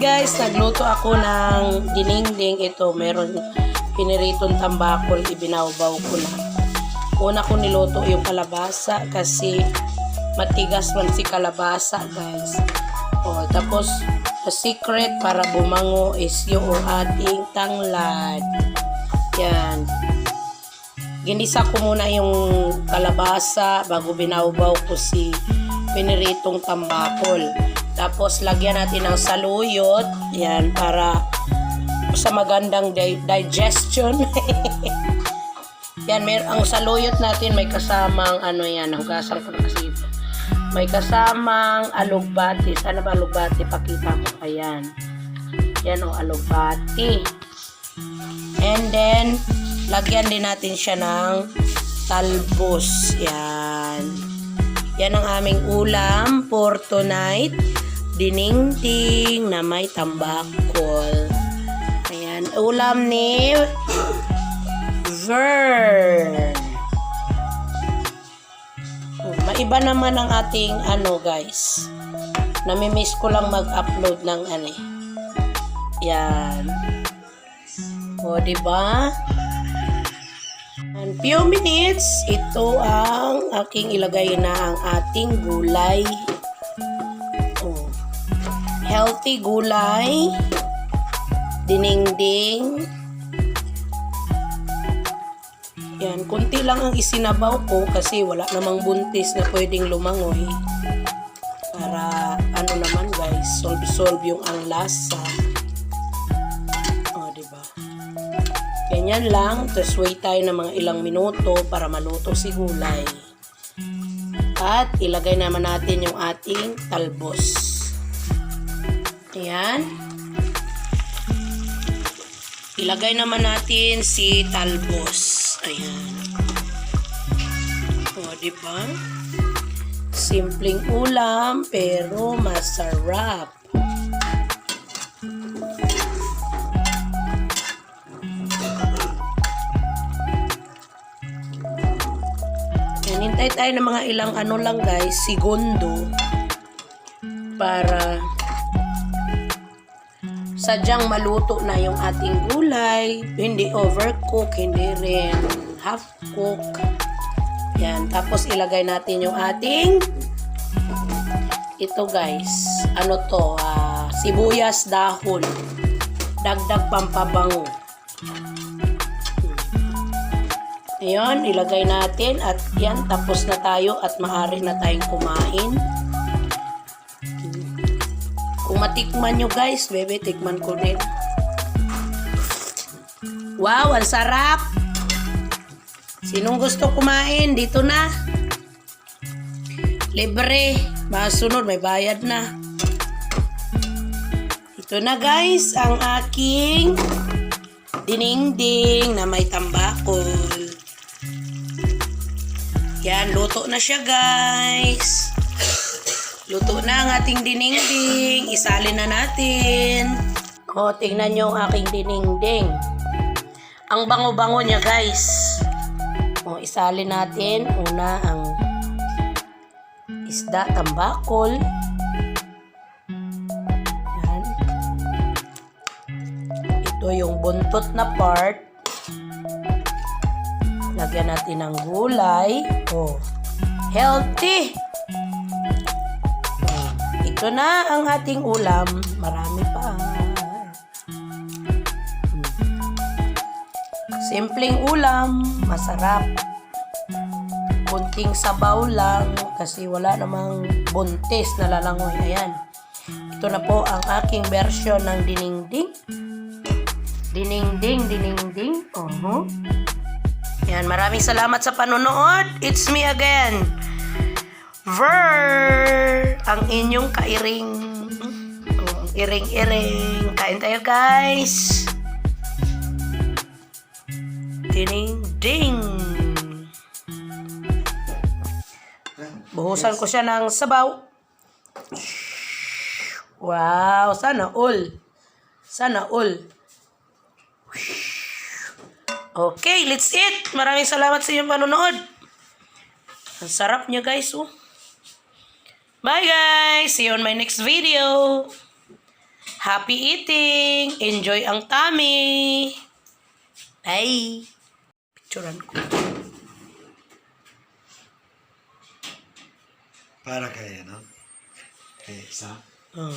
guys, nagluto ako ng dinengdeng. Ito, meron piniritong tambakol, ibinawbaw ko na. Una ko niluto yung kalabasa kasi matigas man si kalabasa, guys. O, tapos, the secret para bumango is yung ating tanglad. Yan. Ginisa ko muna yung kalabasa bago binawbaw ko si piniritong tambakol. Tapos, lagyan natin ng saluyot. Yan, para sa magandang digestion. Yan, ang saluyot natin may kasamang, yan, hugasan ko na kasi. May kasamang alugbati. Sana ba alugbati? Pakita ko. Ayan. Yan, alugbati. And then, lagyan din natin siya ng talbos. Yan. Yan ang aming ulam for tonight. Dinengdeng na may tambakol. Ayan. Ulam ni Vern. Maiba naman ang ating guys. Namimiss ko lang mag-upload ng Yan. O, diba? In few minutes, ito ang aking ilagay na ang ating gulay. O, healthy gulay. Dinengdeng. Yan, kunti lang ang isinabaw ko kasi wala namang buntis na pwedeng lumangoy. Para, naman guys, solve yung ang lasa. O, diba? Ganyan lang. Tapos wait tayo ng mga ilang minuto para maluto si gulay. At ilagay naman natin yung ating talbos. Ayan. Ilagay naman natin si talbos. Ayan. O, diba? Simpleng ulam, pero masarap. Yan, hintay tayo ng mga ilang lang guys, segundo. Para sadyang maluto na yung ating gulay. Hindi overcook, hindi rin half cook. Yan. Tapos ilagay natin yung ating ito guys. Sibuyas dahon. Dagdag pampabango. Ayan. Ilagay natin at yan. Tapos na tayo at maaari na tayong kumain. Kung matikman nyo guys, bebe, tikman ko din. Wow, ang sarap! Sinong gusto kumain? Dito na. Libre. Masunod, may bayad na. Ito na guys, ang aking dinengdeng na may tambakol. Yan, luto na siya guys. Luto na ang ating dinengdeng. Isalin na natin. O, tingnan nyo ang aking dinengdeng. Ang bango-bango niya, guys. O, isalin natin. Una, ang isda, tambakol. Yan. Ito yung buntot na part. Lagyan natin ng gulay. O, healthy. Ito na ang ating ulam. Marami pa. Simpleng ulam. Masarap. Kunting sabaw lang. Kasi wala namang buntis na lalangoy. Ayan. Ito na po ang aking version ng dinengdeng. Dinengdeng. Ayan. Maraming salamat sa panonood. It's me again. Ver, ang inyong kairing. Iring-iring. Kain tayo guys. Dinengdeng. Buhusan ko siya ng sabaw. Wow, sana all. Okay, let's eat. Maraming salamat sa inyong panonood. Ang sarap niya guys, Bye guys! See you on my next video. Happy eating! Enjoy ang tummy! Bye! Picturean ko. Para kaya, no? Okay, isa. Oh.